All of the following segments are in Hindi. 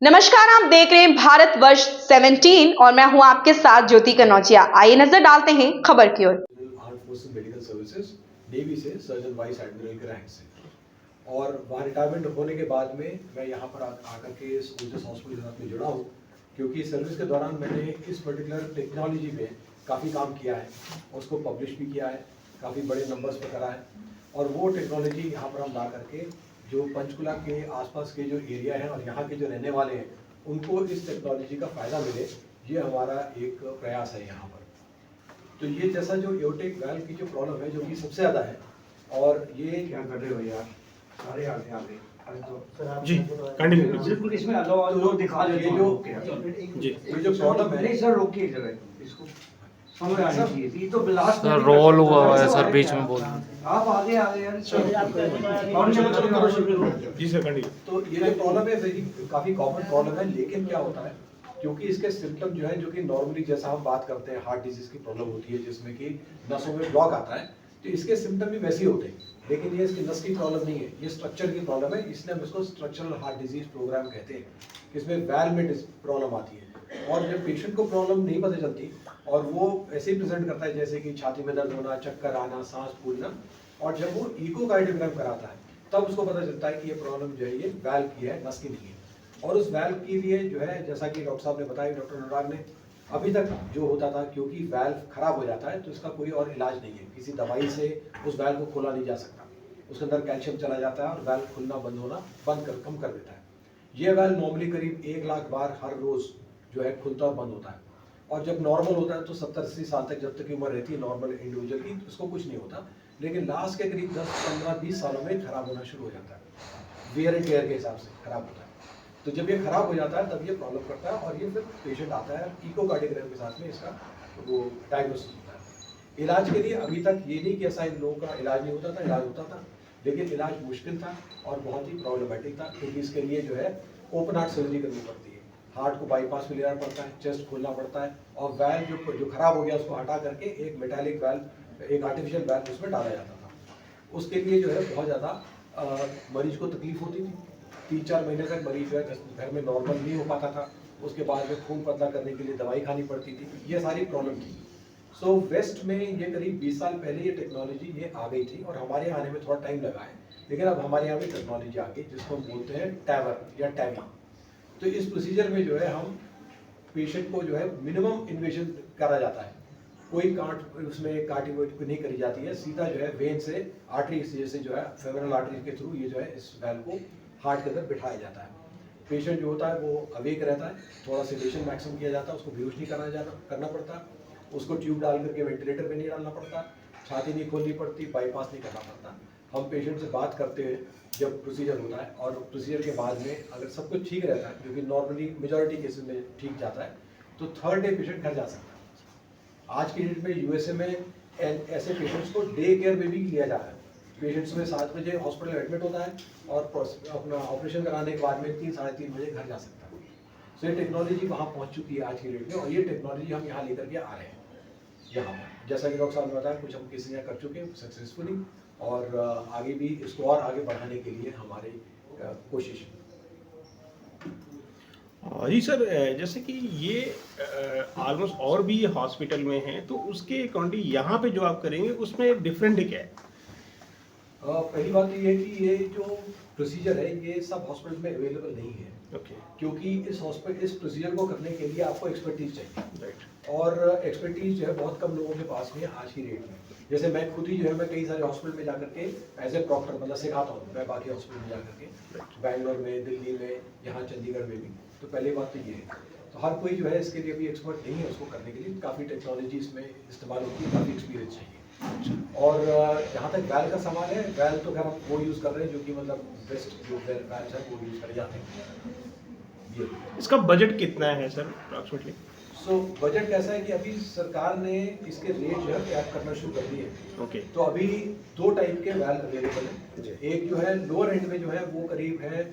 नमस्कार, आप देख रहे हैं भारत वर्ष 17 और मैं हूं आपके साथ ज्योति कनौजिया। आइए नजर डालते हैं खबर की ओर। Arm forces medical services navy से सर्जन वाइस एडमिरल के रैंक से, और वहाँ रिटायरमेंट होने के बाद में मैं यहाँ पर आकर के इस ओजस हॉस्पिटल के साथ में जुड़ा हूँ, क्योंकि सर्विस के दौरान मैंने इस पर्टिकुलर टेक्नोलॉजी में काफ़ी काम किया है, उसको पब्लिश भी किया है, काफ़ी बड़े नंबर्स पर करा है। और वो टेक्नोलॉजी यहाँ पर हम ला करके जो पंचकुला के आसपास के जो एरिया हैं और यहाँ के जो रहने वाले हैं उनको इस टेक्नोलॉजी का फ़ायदा मिले, ये हमारा एक प्रयास है यहाँ पर। तो ये जैसा जो एओर्टिक वाल्व की जो प्रॉब्लम है जो कि सबसे ज़्यादा है, और ये क्या कर रहे हो यार, सारे आगे आगे जी कंटिन्यू बिल्कुल इसमें लो दिखा ये देता जो हूं। जी ये जो प्रॉब्लम है नहीं सर, रोकिए जगह इसको समझ आनी चाहिए थी। तो लास्ट सर रोल हुआ है सर, बीच में बोल आप आगे आगे यार जी सर कंटिन्यू। तो ये जो प्रॉब्लम है वेरी काफ़ी कॉमन प्रॉब्लम है, लेकिन क्या होता है क्योंकि इसके सिम्टम जो है जो कि नॉर्मली जैसा हम बात करते हैं हार्ट डिजीज की प्रॉब्लम होती है जिसमें कि नसों में ब्लॉक आता है, तो इसके सिम्टम भी वैसे ही होते हैं, लेकिन ये इसकी नस की प्रॉब्लम नहीं है, ये स्ट्रक्चर की प्रॉब्लम है। इसलिए हम इसको स्ट्रक्चरल हार्ट डिजीज प्रोग्राम कहते हैं। इसमें वैल्व में प्रॉब्लम आती है, और जब पेशेंट को प्रॉब्लम नहीं पता चलती और वो ऐसे ही प्रेजेंट करता है जैसे कि छाती में दर्द होना, चक्कर आना, सांस फूलना, और जब वो इकोकार्डियोग्राम कराता है तब उसको पता चलता है कि ये प्रॉब्लम जो है ये वैल्व की है, नस की नहीं है। और उस वैल्व के लिए जो है जैसा कि डॉक्टर साहब ने बताया, डॉक्टर अनुराग ने, अभी तक जो होता था क्योंकि वैल्व खराब हो जाता है तो इसका कोई और इलाज नहीं है, किसी दवाई से उस वैल्व को खोला नहीं जा सकता, उसके अंदर कैल्शियम चला जाता है और वैल्व खुलना बंद होना कम कर देता है। ये वैल्व नॉर्मली करीब 1 लाख बार हर रोज जो है खुलता और बंद होता है, और जब नॉर्मल होता है तो 70-80 साल तक जब तक की उम्र रहती है नॉर्मल इंडिविजुअल की, उसको कुछ नहीं होता, लेकिन लास्ट के करीब 10-15-20 सालों में खराब होना शुरू हो जाता है, वेयर एंड टेयर के हिसाब से खराब होता है। तो जब ये खराब हो जाता है तब ये प्रॉब्लम करता है, और ये फिर पेशेंट आता है इकोकार्डियोग्राम के साथ में इसका वो डायग्नोसिस होता है। इलाज के लिए अभी तक ये नहीं कि ऐसा इन लोगों का इलाज नहीं होता था, इलाज होता था, लेकिन इलाज मुश्किल था और बहुत ही प्रॉब्लमेटिक था, क्योंकि इसके लिए जो है ओपन हार्ट सर्जरी करनी पड़ती है, हार्ट को बाईपास में लेना पड़ता है, चेस्ट खोलना पड़ता है, और वैल्व जो खराब हो गया उसको हटा करके एक मेटालिक वैल्व, एक आर्टिफिशियल वैल्व उसमें डाला जाता था। उसके लिए जो है बहुत ज़्यादा मरीज को तकलीफ होती थी। 3-4 महीने तक मरीज जो है घर में नॉर्मल नहीं हो पाता था, उसके बाद में खून पतला करने के लिए दवाई खानी पड़ती थी, ये सारी प्रॉब्लम थी। सो वेस्ट में ये करीब 20 साल पहले ये टेक्नोलॉजी ये आ गई थी, और हमारे यहाँ आने में थोड़ा टाइम लगा है, लेकिन अब हमारे यहाँ भी टेक्नोलॉजी आ गई जिसको हम बोलते हैं टैवर या टैमा। तो इस प्रोसीजर में जो है हम पेशेंट को जो है मिनिमम इन्वेजन करा जाता है, कोई काट उसमें काटी वोटी नहीं करी जाती है, सीधा जो है वेन से आर्टरी से जैसे जो है फेमरल आर्टरी के थ्रू ये जो है इस वैल्व को हार्ट के अंदर बिठाया जाता है। पेशेंट जो होता है वो अवेक रहता है, थोड़ा सेडेशन मैक्सिमम किया जाता है, उसको बेहोश नहीं करना पड़ता, उसको ट्यूब डाल करके वेंटिलेटर पे नहीं डालना पड़ता, छाती नहीं खोलनी पड़ती, बाईपास नहीं करना पड़ता। हम पेशेंट से बात करते हैं जब प्रोसीजर होता है, और प्रोसीजर के बाद में अगर सब कुछ ठीक रहता है, क्योंकि नॉर्मली मेजॉरिटी केसेस में ठीक जाता है, तो 3rd डे पेशेंट घर जा सकता है। आज की डेट में यूएसए में ऐसे पेशेंट्स को डे केयर में भी लिया जा रहा है। पेशेंट सुबह 7 बजे हॉस्पिटल एडमिट होता है और अपना ऑपरेशन कराने के बाद में 3-3:30 बजे घर जा सकता है। सो ये टेक्नोलॉजी वहाँ पहुँच चुकी है आज की डेट में, और ये टेक्नोलॉजी हम यहाँ लेकर के आ रहे हैं यहाँ पर। जैसा कि डॉक्टर साहब ने बताया, कुछ हम केसेस यहाँ कर चुके हैं सक्सेसफुली, और आगे भी इसको और आगे बढ़ाने के लिए हमारी कोशिश है। जी सर, जैसे कि ये ऑलमोस्ट और भी हॉस्पिटल में है, तो उसके अकॉर्डिंग यहाँ पे जो आप करेंगे उसमें डिफरेंट क्या है? पहली बात तो ये है कि ये जो प्रोसीजर है ये सब हॉस्पिटल में अवेलेबल नहीं है। ओके। क्योंकि इस प्रोसीजर को करने के लिए आपको एक्सपर्टीज चाहिए, राइट। और एक्सपर्टीज जो है बहुत कम लोगों के पास में है आज की डेट में। जैसे मैं खुद ही जो है मैं कई सारे हॉस्पिटल में जाकर के एज ए प्रॉक्टर मतलब सिखाता हूँ, मैं बाकी हॉस्पिटल में जाकर के, बैंगलोर में, दिल्ली में, यहाँ चंडीगढ़ में भी। तो पहली बात तो ये है, तो हर कोई जो है इसके लिए भी एक्सपर्ट नहीं है, उसको करने के लिए काफ़ी टेक्नोलॉजी इसमें इस्तेमाल होती है, काफ़ी एक्सपीरियंस चाहिए। और जहाँ तक वैल का सवाल है, वैल तो खैर हम वो यूज़ कर रहे हैं जो कि मतलब बेस्ट जो वैल है वो यूज़ करे जाते हैं। ये इसका बजट कितना है सर अप्रॉक्सीमेटली? सो बजट कैसा है कि अभी सरकार ने इसके रेट जो है कैप करना शुरू कर दिए। ओके। तो अभी 2 टाइप के वैल अवेलेबल है। एक जो है लोअर एंड में जो है वो करीब है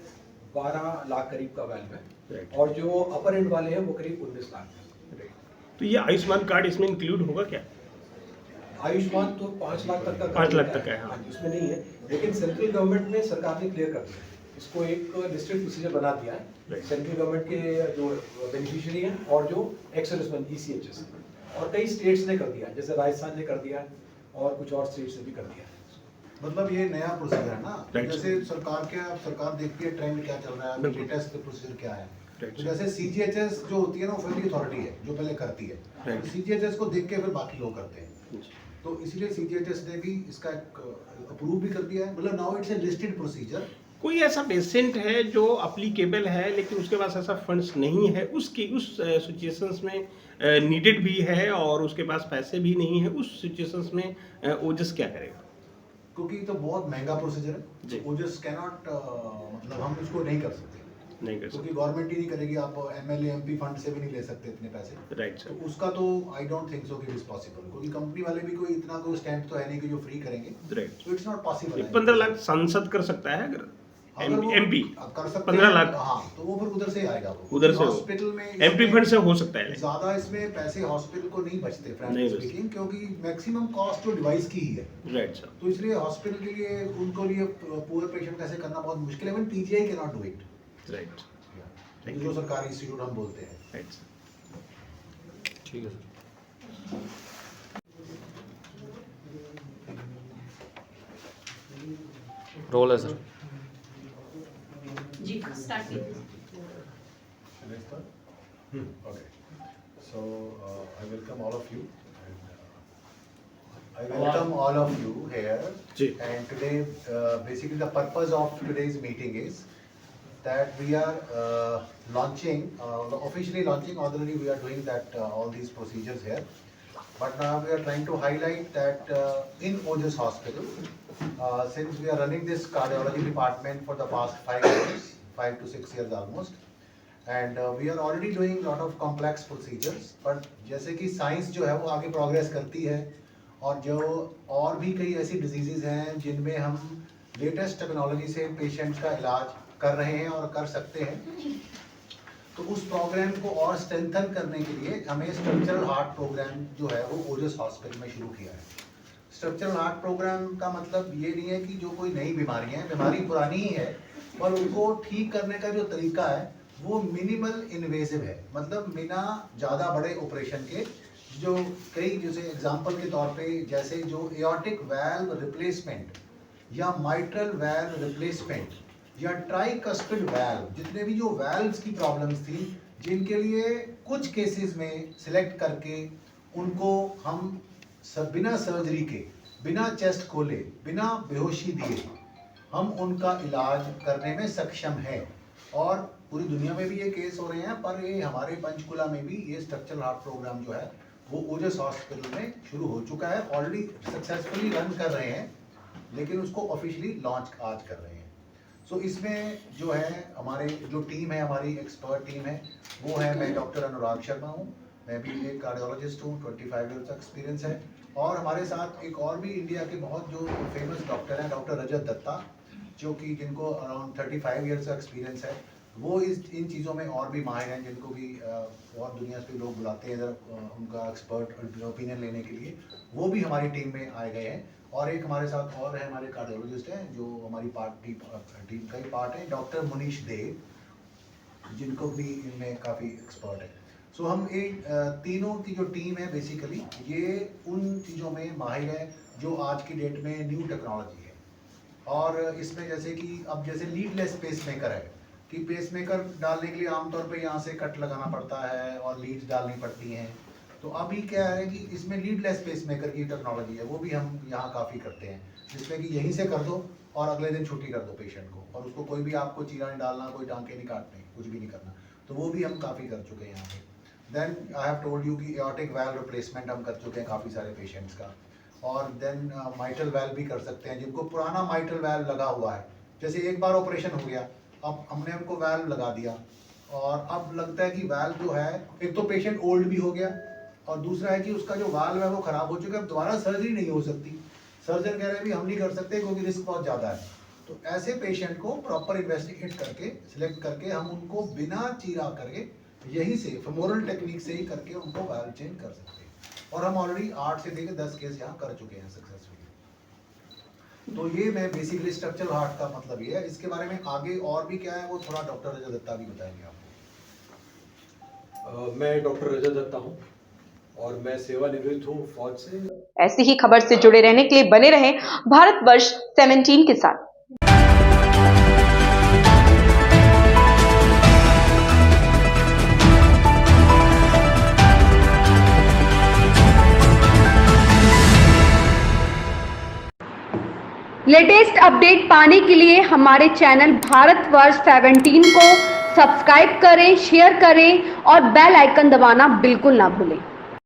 12 लाख करीब का वैल्व है, और जो अपर एंड वाले हैं वो करीब 19 लाख है। तो ये आयुष्मान कार्ड इसमें इंक्लूड होगा क्या? आयुष्मान तो 5 लाख तक का 5 लाख तक है, हाँ। उसमें नहीं है, लेकिन सेंट्रल गवर्नमेंट ने सरकार ने क्लियर कर दिया इसको एक लिस्टेड प्रोसीजर बना दिया है Right. सेंट्रल गवर्नमेंट के जो बेनिफिशियरी हैं और जो एक्स-सर्विसमैन ECHS और कई स्टेट्स ने कर दिया, जैसे राजस्थान ने कर दिया और कुछ और स्टेट्स ने भी कर दिया है। मतलब ये नया प्रोसीजर है ना, Right. जैसे सरकार देखती है ट्रेंड क्या चल रहा है, बिल्कुल। लेटेस्ट प्रोसीजर क्या है। Right. तो जैसे CGHS जो होती है ना, ऑफिशियल अथॉरिटी है जो पहले करती है, Right. तो CGHS को देख के फिर बाकी लोग करते हैं, जी। तो इसीलिए CGHS ने भी इसका अप्रूव भी कर दिया है, मतलब now it's a listed procedure. कोई ऐसा पेशेंट है जो अप्लीकेबल है लेकिन उसके पास ऐसा फंड्स नहीं है, उसकी उस सिचुएशंस में नीडेड भी है और उसके पास पैसे भी नहीं है, उस सिचुएशंस में ओजस क्या करेगा? क्योंकि तो बहुत महंगा प्रोसीजर जी। है, वो जस्ट कैनॉट मतलब हम इसको नहीं कर सकते, नहीं कर क्योंकि सकते। गवर्नमेंट ही नहीं करेगी, आप MLA MP फंड से भी नहीं ले सकते इतने पैसे। राइट तो सर। उसका तो आई डोंट थिंक सो कि इट इज पॉसिबल, क्योंकि कंपनी वाले भी कोई इतना कोई स्टैंड तो है नहीं कि जो फ्री करेंगे, राइट। तो इट्स नॉट पॉसिबल। 15 लाख सांसद कर सकता है अगर MP कर सकते 15 हैं, लाख हाँ, तो वो फिर उधर से आएगा, वो उधर से हॉस्पिटल में MP फंड से हो सकता है। ज्यादा इसमें पैसे हॉस्पिटल को नहीं बचते नहीं फ्रैंकली बचते। स्पीकिंग, क्योंकि मैक्सिमम कॉस्ट जो डिवाइस की ही है, राइट सर। तो इसलिए हॉस्पिटल के लिए उनको लिए पुअर पेशेंट कैसे करना बहुत मुश्किल है, even PGI can not do it, right Thank जो सरकारी इंस्टीट्यूट हम बोलते हैं। Right sir. ठीक है सर। रोल है सर। जी स्टार्ट कीजिए। Shall I start? Okay. So I welcome all of you. I welcome all of you here. जी। And today, basically the purpose of today's meeting is that we are launching, officially launching, already we are doing that, all these procedures here. But now we are trying to highlight that in Ojas Hospital, since we are running this cardiology department for the past 5 years, 5 to 6 years almost, and we are already doing lot of complex procedures, but जैसे कि साइंस जो है वो आगे प्रोग्रेस करती है, और जो और भी कई ऐसी डिजीजेज हैं जिनमें हम लेटेस्ट टेक्नोलॉजी से पेशेंट्स का इलाज कर रहे हैं और कर सकते हैं, तो उस प्रोग्राम को और स्ट्रेंथन करने के लिए हमें स्ट्रक्चरल हार्ट प्रोग्राम जो है वो ओजस हॉस्पिटल में शुरू किया है। स्ट्रक्चरल हार्ट प्रोग्राम का मतलब ये नहीं है कि जो कोई नई बीमारियां हैं, बीमारी पुरानी ही है, पर उनको ठीक करने का जो तरीका है वो मिनिमल इन्वेसिव है, मतलब बिना ज़्यादा बड़े ऑपरेशन के, जो कई जैसे एग्जांपल के तौर पे जैसे जो एओर्टिक वाल्व रिप्लेसमेंट या माइट्रल वाल्व रिप्लेसमेंट या ट्राइकस्पिड वाल्व, जितने भी जो वाल्व्स की प्रॉब्लम्स थी, जिनके लिए कुछ केसेस में सिलेक्ट करके उनको हम बिना सर्जरी के, बिना चेस्ट खोले, बिना बेहोशी दिए हम उनका इलाज करने में सक्षम है। और पूरी दुनिया में भी ये केस हो रहे हैं, पर ये हमारे पंचकुला में भी ये स्ट्रक्चरल हार्ट प्रोग्राम जो है वो ओजस हॉस्पिटल में शुरू हो चुका है, ऑलरेडी सक्सेसफुली रन कर रहे हैं, लेकिन उसको ऑफिशियली लॉन्च आज कर रहे हैं। सो इसमें जो है हमारे जो टीम है, हमारी एक्सपर्ट टीम है, वो है, मैं डॉक्टर अनुराग शर्मा हूँ, मैं भी एक कार्डियोलॉजिस्ट हूँ, 25 ईयर्स का एक्सपीरियंस है, और हमारे साथ एक और भी इंडिया के बहुत जो फेमस डॉक्टर हैं, डॉक्टर रजत दत्ता, जो कि जिनको अराउंड 35 ईयर्स का एक्सपीरियंस है, वो इन चीज़ों में और भी माहिर हैं, जिनको भी बहुत दुनिया से लोग बुलाते हैं इधर उनका एक्सपर्ट ओपिनियन लेने के लिए, वो भी हमारी टीम में आए गए हैं। और एक हमारे साथ और है, हमारे कार्डियोलॉजिस्ट हैं जो हमारी टीम का ही पार्ट है, डॉक्टर मुनीश देव, जिनको भी इनमें काफ़ी एक्सपर्ट है। सो हम एक तीनों की जो टीम है बेसिकली ये उन चीज़ों में माहिर है जो आज की डेट में न्यू टेक्नोलॉजी है। और इसमें जैसे कि अब जैसे लीडलेस पेसमेकर है कि पेसमेकर डालने के लिए आमतौर पे यहाँ से कट लगाना पड़ता है और लीड्स डालनी पड़ती हैं, तो अभी क्या है कि इसमें लीडलेस पेसमेकर की टेक्नोलॉजी है, वो भी हम यहाँ काफ़ी करते हैं, जिसमें कि यहीं से कर दो और अगले दिन छुट्टी कर दो पेशेंट को, और उसको कोई भी आपको चीरा नहीं डालना, कोई टाँके नहीं काटने, कुछ भी नहीं करना, तो वो भी हम काफ़ी कर चुके हैं यहाँ पे। Then I have told you कि एओर्टिक वाल्व रिप्लेसमेंट हम कर चुके हैं काफ़ी सारे पेशेंट्स का, और देन माइट्रल वाल्व भी कर सकते हैं, जिनको पुराना माइट्रल वाल्व लगा हुआ है, जैसे एक बार ऑपरेशन हो गया, अब हमने उनको वाल्व लगा दिया, और अब लगता है कि वाल्व जो है, एक तो पेशेंट ओल्ड भी हो गया, और दूसरा है कि उसका जो वाल्व है वो खराब हो चुका है, अब दोबारा सर्जरी नहीं हो सकती, सर्जन कह रहे हैं भी हम नहीं कर सकते क्योंकि रिस्क बहुत ज़्यादा है। तो ऐसे पेशेंट को प्रॉपर इन्वेस्टिगेट करके सिलेक्ट करके हम उनको बिना चीरा करके यहीं से फेमोरल टेक्निक से ही करके उनको वाल्व चेंज कर सकते हैं, और हम ऑलरेडी 8 से लेकर 10 केस यहाँ कर चुके हैं सक्सेसफुली। तो ये मैं बेसिकली स्ट्रक्चरल हार्ट का मतलब ये है। इसके बारे में आगे और भी क्या है वो थोड़ा डॉक्टर रजत दत्ता भी बताएंगे आपको। मैं डॉक्टर रजत दत्ता हूँ और मैं सेवानिवृत्त हूँ फौज से। ऐसी ही खबर से जुड़े रहने के लिए बने रहें भारतवर्ष 17 के साथ। लेटेस्ट अपडेट पाने के लिए हमारे चैनल भारतवर्ष 17 को सब्सक्राइब करें, शेयर करें और बेल आइकन दबाना बिल्कुल ना भूलें।